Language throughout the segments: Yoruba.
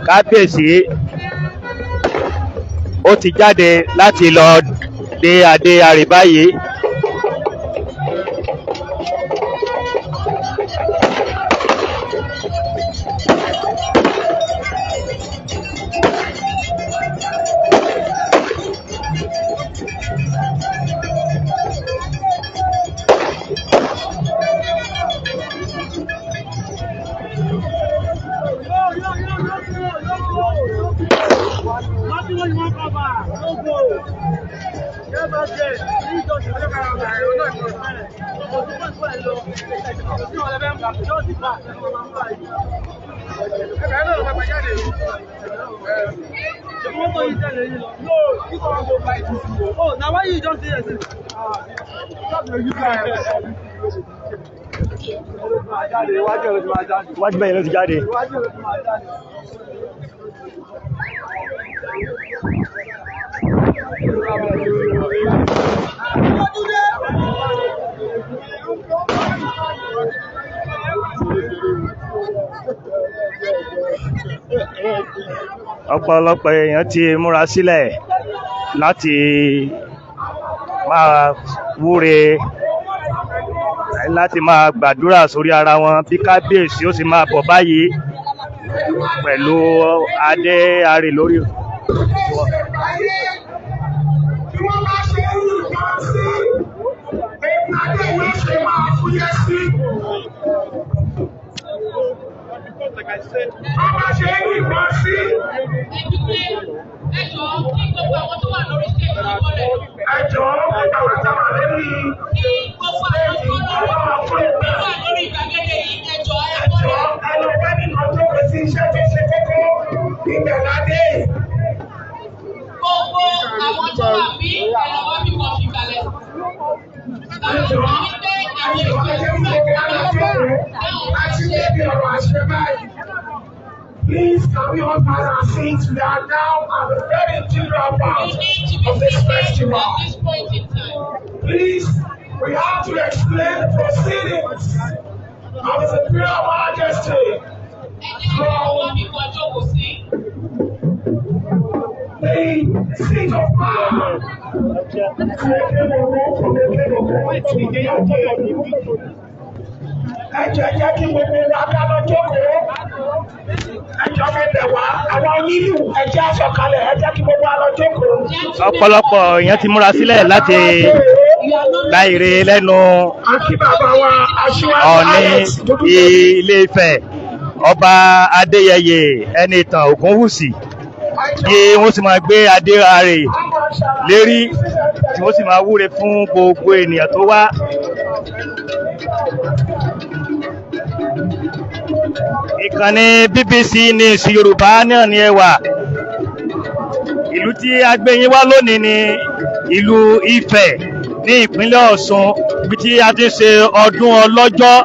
kábíyèsí ó ti jáde láti lọ dé adé arè báyìí. Oh, now why you don't say this? Iwájú bẹ́ẹ̀ ló ti jáde. Ọ̀pọ̀lọpọ̀ èèyàn ti múra sílẹ̀ láti máa wúre, láti máa gbàdúrà sórí ara wọn bí kábíyèsí ó sì máa bọ̀ báyìí pẹ̀lú adé arè lórí wọn. Please, can we all pass our seats? We are now at the very integral part of this festival. Please, we have to explain the proceedings of His Imperial Majesty from the seat of power. Ẹjọ́ jẹ́ kí gbogbo wa dáná jókòó. Ẹjọ́ mi bẹ̀ wá àwọn Nilu ẹjẹ́ àsọ̀kalẹ̀ ẹjẹ́ kí gbogbo wa lọ jókòó. Ọ̀pọ̀lọpọ̀ èèyàn ti múra sílẹ̀ láti gba ire lẹ́nu Ọọ̀ni Ilé-Ifẹ̀ Ọba Adéyẹyè Ẹnìtàn Ògúnwùsì kí wọ́n sì máa gbé adé arè lérí tí wọ́n sì máa wúre fún gbogbo ènìyàn tó wá. Ìkànnì BBC News Yorùbá náà ni ẹ wà. Ìlú tí a gbé yín wá lónìí ni ìlú Ifẹ̀ ní ìpínlẹ̀ Ọ̀ṣun, ibi tí a ti ṣe ọdún ọlọ́jọ́.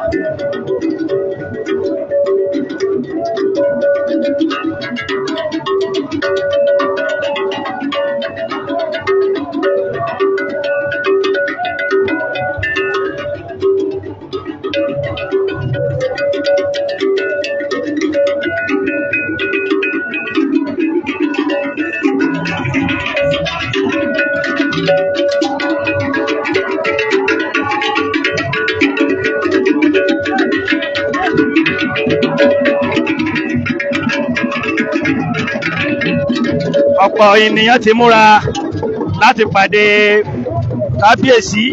Ọ̀pọ̀ ènìyàn ti múra láti pàdé kábíyèsí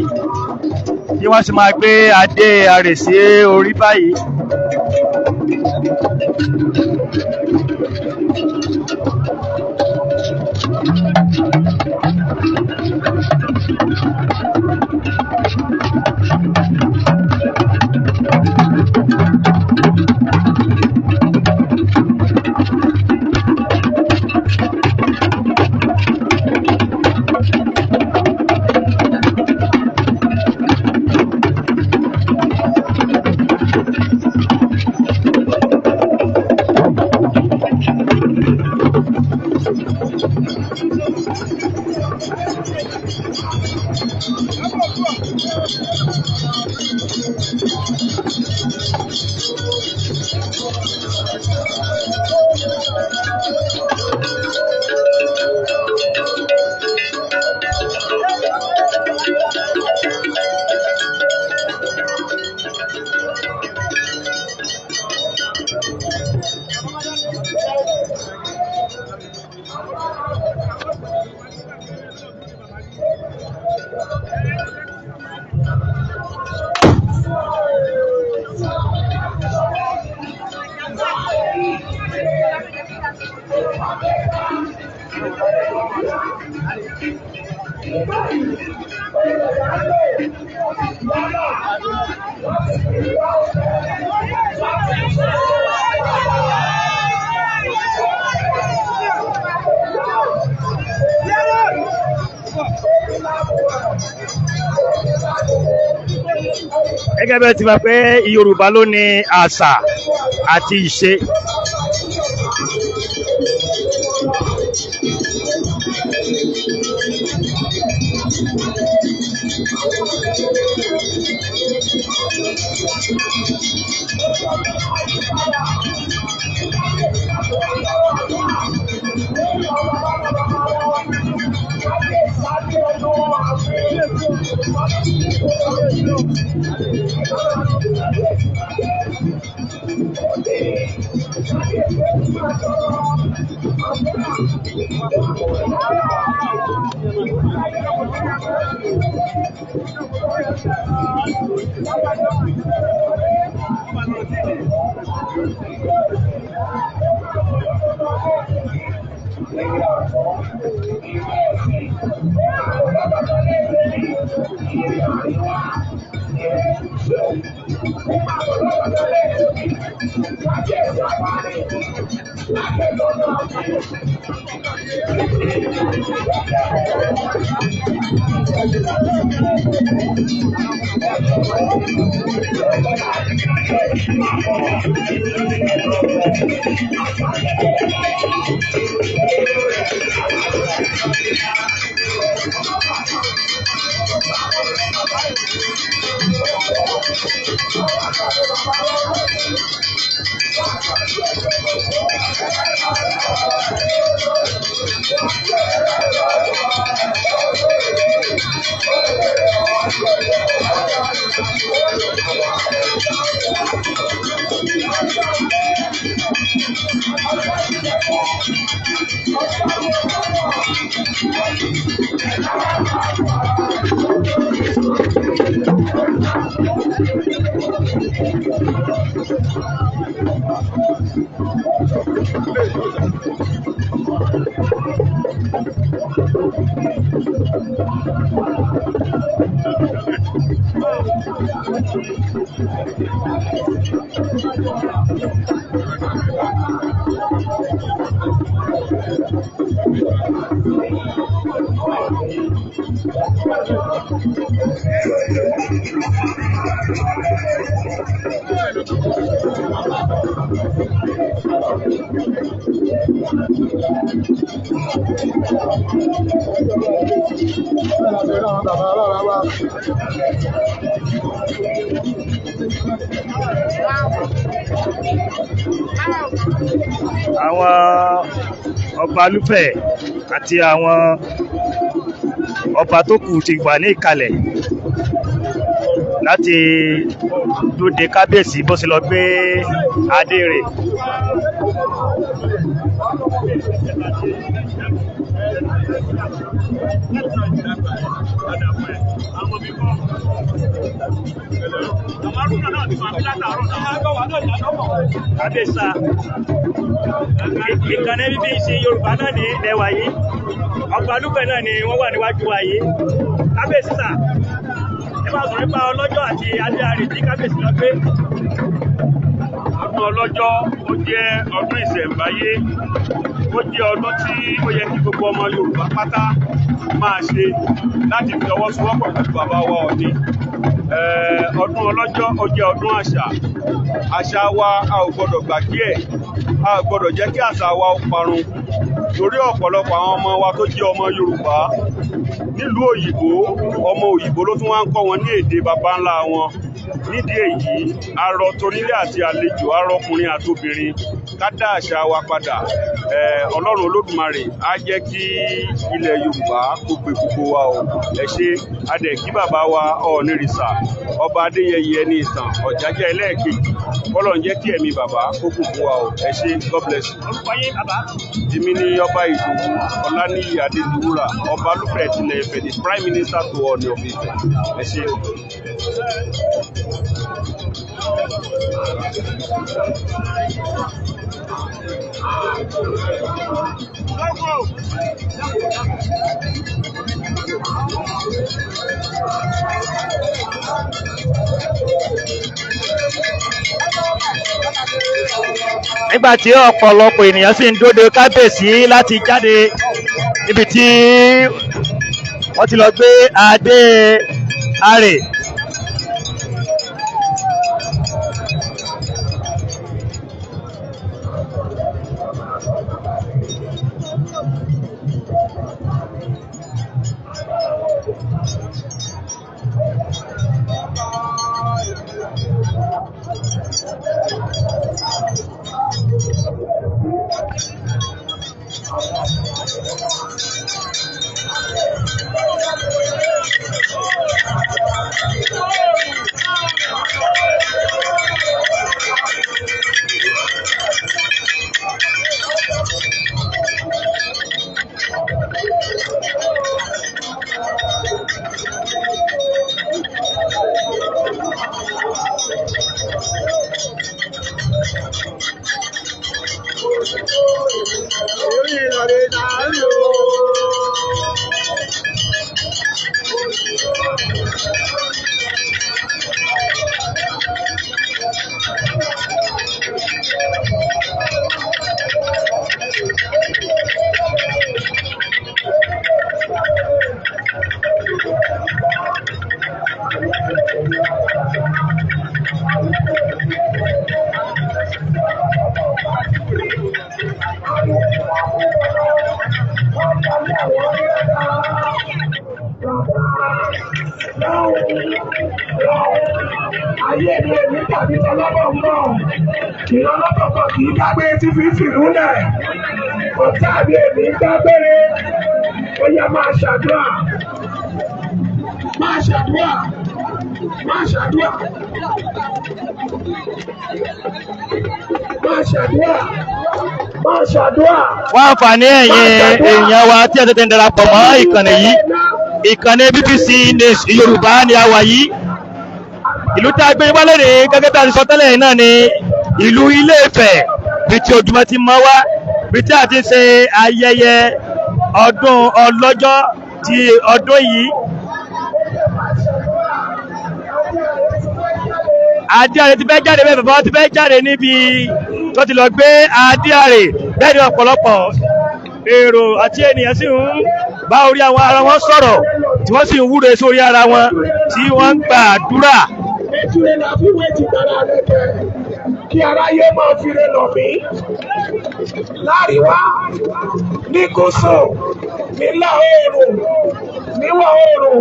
bí wọ́n sì máa gbé adé arè sí orí báyìí. Gẹ́gẹ́ bẹ́ẹ̀ ti mọ̀ pé Yorùbá ló ní àṣà àti ìṣe. Àwọn ọba alúfẹ̀ àti àwọn ọba tó kù ti wà ní ìkàlẹ̀ láti dóde kábíyèsí bó ṣe lọ gbé adé rẹ̀. Kábíyèsí ìkànnì BBC Yorùbá náà ní ẹwà yìí, ọba alúfẹ̀ náà ni wọ́n wà níwájú wa yìí. Kábíyèsí sà, ẹ máa sọ̀rọ̀ nípa ọlọ́jọ́ àti adé àrè tí kábíyèsí lọ gbé. Ọdún ọlọ́jọ́ ó jẹ́ ọdún ìṣẹ̀ǹbáyé, ó jẹ́ ọdún tí ó yẹ kí gbogbo ọmọ Yorùbá pátá máa ṣe láti fi ọwọ́ sowọ́pọ̀ pẹ̀lú bàbá wa Ọọ̀ni. Ọdún ọlọ́jọ́ ó jẹ́ ọdún àṣà. Àṣà wa a ò gbọdọ̀ gbàgbé ẹ̀, a ò gbọdọ̀ jẹ́ kí àṣà wa ó parun. Torí ọ̀pọ̀lọpọ̀ àwọn ọmọ wa tó jẹ́ ọmọ Yorùbá nílùú òyìnbó, ọmọ òyìnbó ló tún wá ń kọ́ wọn ní èdè baba ńlá wọn. Nídìí èyí, arọ tonílé àti àlejò, arọkùnrin àtobìnrin, ká dá àṣà wa padà. Ọlọ́run Olódùmarè á jẹ́ kí ilẹ̀ Yorùbá kó pe gbogbo wa o. Ẹ ṣé, adẹ̀ kí bàbá wa Ọọ̀nìrìṣà ọba Adéyẹyẹ ní Ìtàn Ọ̀jájá ẹlẹ́ẹ̀kejì, Ọlọ́run jẹ́ kí ẹ̀mí bàbá kó kù fún wa o. Ẹ ṣé, God bless you. Orúkọ yín bàbá? Èmi ni ọba Ìdòwú Ọláníyì Adédiwúrà, ọba Olúfẹ̀ tilẹ̀ Ifẹ̀, the Prime Minister to Ọọ̀ni of Ifẹ̀. Ẹ ṣé. nígbà tí ọ̀pọ̀lọpọ̀ ènìyàn sì ń dóde kábíyèsí láti jáde níbi tí wọ́n ti lọ gbé adé arè. Ayé ni èmi tàbí tọlọ́bọ̀ ń bọ̀. Ìrànlọ́bọ̀ kan kì í dágbé tí fi fìlú lẹ̀. Ọ̀tá mi èmi dágbére. Ó yẹ máa ṣàdúrà. Máa ṣàdúrà. Máa ṣàdúrà. Máa ṣàdúrà. Máa ṣàdúrà. Wọ́n àǹfààní ẹ̀yin èèyàn wa tí ẹ tètè ń darapọ̀ mọ́ ìkànnì yìí. Ìkànnì BBC News Yorùbá ni a wà yìí. Ìlú tí a gbé wálé ní gẹ́gẹ́ bí a ti sọ tẹ́lẹ̀ náà ni ìlú Ilé-Ifẹ̀ bí tí ojúmọ́ ti mọ́ wá bí tí a ti ṣe ayẹyẹ ọdún ọlọ́jọ́ ti ọdún yìí. Adéarè ti fẹ́ jáde bẹ́ẹ̀ bàbá ti fẹ́ jáde níbi tó ti lọ gbé Adéarè bẹ́ẹ̀ ni ọ̀pọ̀lọpọ̀ èrò àti ènìyàn sì ń bá orí àwọn ara wọn sọ̀rọ̀ tí wọ́n sì ń wúre sórí ara wọn tí wọ́n ń gba àdúrà. Ètùrè la fi wé ti dára rẹ̀ jẹ́ kí aráyé máa fi re lọ mí. Láríwá, ní gúúsù, nílà oòrùn, níwọ̀ oòrùn,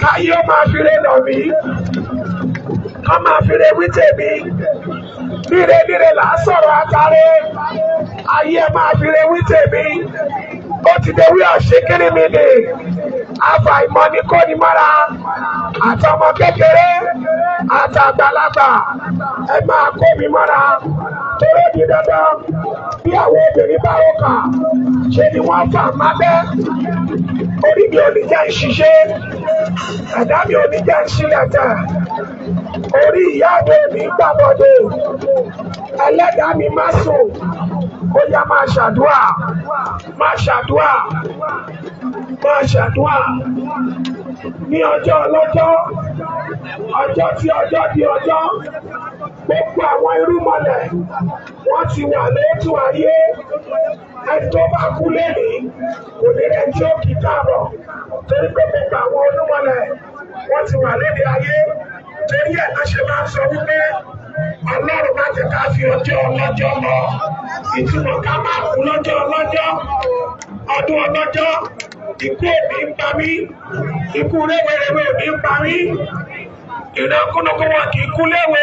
káyé máa fi re lọ mí. Ká máa fi re wí tèmi. Líre líre là á sọ̀rọ̀ àtàrẹ. Ayé máa fi re wí tèmi. Ó ti dé wí ọ̀ṣẹ́kiri mi dè. Àfàìmọ̀ ni kò ní mọ́ra. Àtọmọ kékeré, àtàgbàlagbà, ẹ máa kó mi mọ́ra. Tóró di dandan. Bí àwọn obìnrin bá rọ́kà, ṣe ni wọ́n fà mábẹ́. Orí mi ò ní jẹ́ ìṣiṣẹ́. Ẹ̀dá mi ò ní jẹ́ ìṣílẹ̀ tẹ̀. Orí ìyáàwó mi gbàbọ̀dé. Ẹlẹ́dàá mi má sùn. Ó yá máa ṣàdúrà. Máa ṣàdúrà. Máa ṣàdúrà. Ní ọjọ́ ọlọ́jọ́, ọjọ́ tí ọjọ́ di ọjọ́, gbogbo àwọn irúnmọlẹ̀ wọ́n ti wà lóòtú ayé. Ẹni tó bá kú lẹ́nìí kò ní rẹ̀ tí ó kì í káàbọ̀. Torí pé gbogbo àwọn irúnmọlẹ̀ wọ́n ti wà lóde ayé. Torí ẹ̀ ló ṣe máa ń sọ wípé Ọlọ́run má jẹ́ ká fi ọjọ́ ọlọ́jọ́ lọ. Ìtumọ̀ ká máa kú lọ́jọ́ ọlọ́jọ́. Ọdún ọlọ́jọ́, ikú òní ń pa mí. Ikú réwéréwé òní ń pa mí. Ìran kúnnukún wọn kì í kú léwe.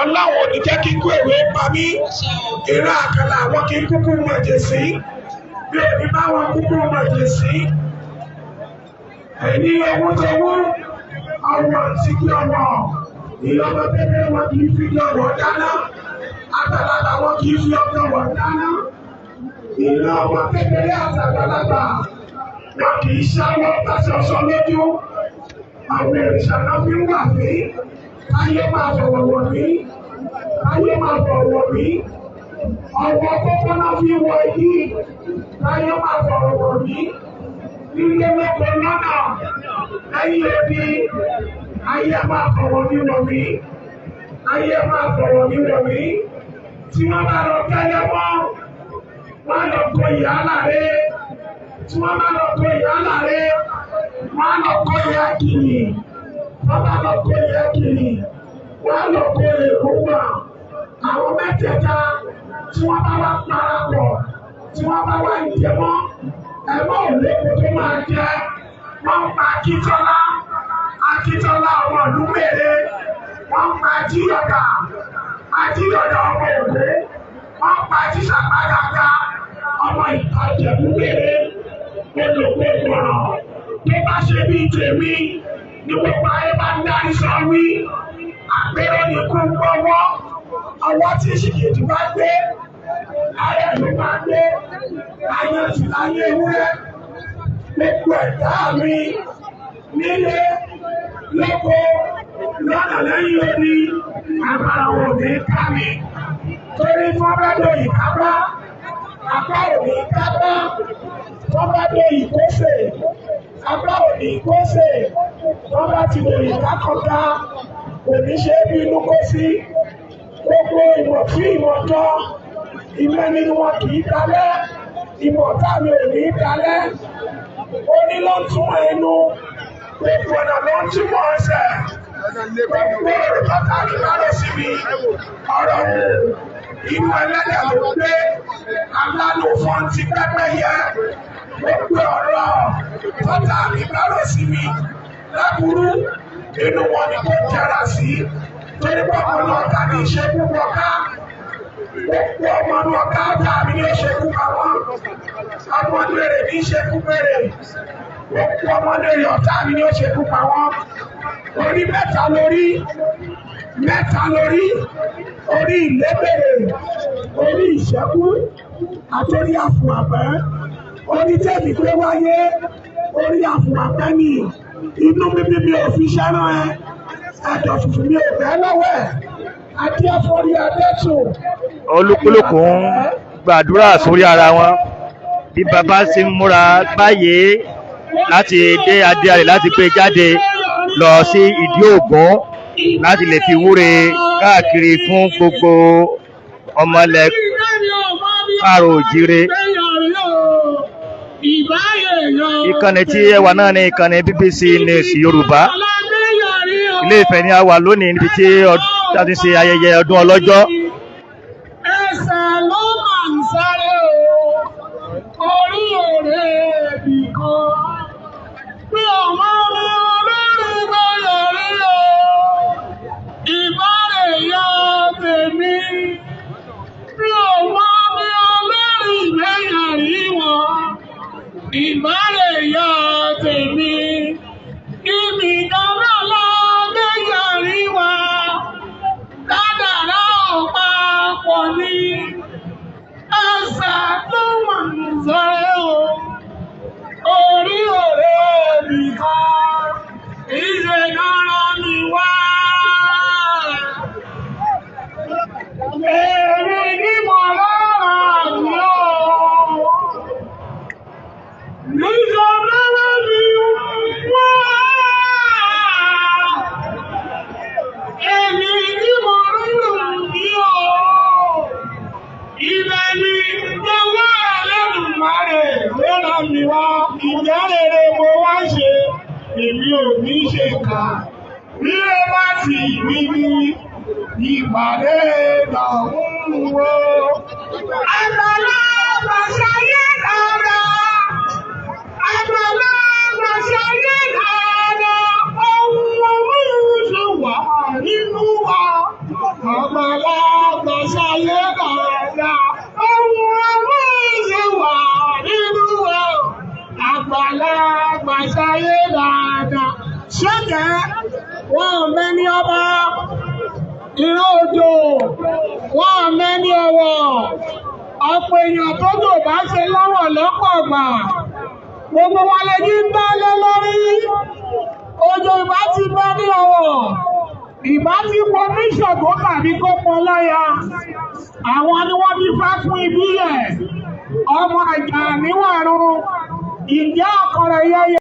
Ọlọ́run ò ní jẹ́ kí ikú èwe pa mí. Ìran àkàlà àwọn kì í kúkú mọ̀jẹ̀ sí. Bí òní bá wọn kúkú mọ̀jẹ̀ sí. Ẹni owó tó wú, ọwọ́ àti kí ọwọ́. Ìyọ́mọ kékeré wọn kì í fi ọwọ́ dáná. Àgbàlagbà wọn kì í fi ọwọ́ dáná. Ìran ọmọ kékeré àtàgbàlagbà wọn kì í ṣáwọ́ pàṣọṣọ lójú. àwọn òrìṣà náà fi ń wà mí, ayé máa bọ̀wọ̀ wọ̀ mí, ayé máa bọ̀wọ̀ mí, ọ̀wọ́ kókó náà fi wọ yìí, ayé máa bọ̀wọ̀ wọ̀ mí, nílé lọ́pọ̀ lọ́nà, lẹ́yìn odi, ayé máa bọ̀wọ̀ mí wọ̀ mí, ayé máa bọ̀wọ̀ mí wọ̀ mí, tí wọ́n bá lọ tẹ́lẹ̀ wọ́n lọ kó ìyá láre, tí wọ́n bá lọ kó ìyá láre, wọ́n lọ kó ìyá kìíní, wọ́n bá lọ kó ìyá kìíní, wọ́n lọ kó èròngbà, àwọn mẹ́tẹ̀ẹ̀ta tí wọ́n bá wá parapọ̀, tí wọ́n bá wá ìjẹ́mọ́, ẹ̀mọ́ òlékò tó máa jẹ́, wọ́n pa Akíntọ́lá ọmọ ìlú Mèrè, wọ́n pa Ajíyọ̀dá ọmọ Ògún, wọ́n pa Ajíṣàpádágá ọmọ Ìjẹ̀bú Mèrè, olùkọ́ ìgbọ̀ràn tó bá ṣe bí tèmi ní gbogbo ayé bá ń dárí sọ wí, àpérò ní kú gbọ́wọ́, ọwọ́ tí ìṣìkèjì bá gbé, ayé ló bá gbé, ayé sì láyé ewúrẹ́, gbogbo ẹ̀dá mi nílé lóko lọ́nà lẹ́yìn odi, agbára wọn ò ní ká mi, torí fún ọbẹ̀dọ̀ ìkápá, apá ò ní kápá, fún ọbẹ̀dọ̀ ìkóṣe, apá ò ní kóṣe, wọ́n bá ti lè ìkákọ̀ọ́ká, kò ní ṣe é bí inú kó sí, gbogbo ìmọ̀ tí ìmọ̀ jọ, ìmọ̀ ni wọn kì í dalẹ̀, ìmọ̀ táàmì ò ní dalẹ̀, oní ló ń túmọ̀ ẹnu, gbogbo ọ̀nà ló ń túmọ̀ ẹsẹ̀, gbogbo ọ̀rọ̀ pàtàkì lọ́rọ̀ sí mi, ọ̀rọ̀ wò, inú ẹlẹ́dẹ̀ ló gbé, alálò fún ti pẹ́pẹ́yẹ, gbogbo ọ̀rọ̀ pàtàkì lọ́rọ̀ sí mi, láburú, inú wọn ni kò jẹ́ra sí, torí pọ́pọ́ náà ká ní iṣẹ́ púpọ̀ ká, gbogbo ọmọ náà ká ọ̀tá mi ní ìṣekú àwọn, ọmọdé rẹ̀ ní ìṣekú bẹ̀rẹ̀, gbogbo ọmọdé rẹ̀ ọ̀tá mi ní ìṣekú àwọn, orí mẹ́ta lórí, orí ìlébèrè, orí ìṣẹ́kú, àtòrí àfùwàpẹ́, orí tẹ́lì pé wáyé, orí àfùwàpẹ́ ni, inú bíbí mi ò fi ṣẹ́ràn ẹ, ẹ̀dọ̀ fùfù mi ò bẹ́ lọ́wọ́ ẹ̀, àti ẹ̀fọ́rí adẹ́tù. Olúkúlùkù ń gbàdúrà sórí ara wọn bí bàbá ṣe ń múra báyìí láti dé adé rẹ̀ láti gbé jáde lọ sí ìdí Ògún láti lè fi wúre káàkiri fún gbogbo ọmọlẹ̀ káàrọ̀ òjíire. Ìkànnì tí ẹ wà náà ní ìkànnì BBC News Yorùbá. Ilé Ifẹ̀ ni a wà lónìí níbi tí a ti ṣe ayẹyẹ ọdún ọlọ́jọ́. Ẹsẹ̀ ló máa ń sáré o, orí òré ibì kan. Bí ọmọ mi olórí gbọ́dọ̀ rí o, ìbárè ya tèmi. Bí ọmọ mi olórí gbẹ̀yà rí wọn, ìbárè ya tèmi. Ibi ìdáná lọ gbẹ̀yà rí wa, kádàrá ọ̀pá pọ̀ ní. Ẹsẹ̀ ló máa ń sáré o, orí òré nìkan, ìṣe dára mi wá. Èrè ní mo lọ́ra mi o, níjọ lọ́rọ̀ mi wá. Èmi ní mo lọ́ra mi o, ibẹ̀ ni gbogbo Ẹlẹ́dùmarè lọ́ra mi wá. Ìjẹ́ rere mo wá ṣe, èmi ò ní ṣe kà. Bí ẹ bá ti rí mi, ìpàdé lọ́hùn wo. Àgbàlagbà ṣayé dáadáa, àgbàlagbà ṣayé dáadáa, ohun oríṣi wà nínú wa. Àgbàlagbà ṣayé dáadáa, ohun oríṣi wà nínú wa. Àgbàlagbà ṣayé dáadáa. Ṣẹ́kẹ̀ wọ́n mẹ́ni ọba, ìran òjò wọ́n mẹ́ni ọwọ́, ọ̀pọ̀ èèyàn tó jò bá ṣe lọ́wọ́ lọ́pọ̀ gbà, gbogbo wa lè ní ń bá lé lórí. Òjò ìbá ti bẹ́ ní ọwọ́. Ìbá ti pọ ní ìṣògo tàbí kó pọ láya. Àwọn ni wọ́n ti fá fún ibí yẹ̀. Ọmọ àjà níwàrún. Ìjẹ́ ọkọ̀rọ̀ yẹyẹ.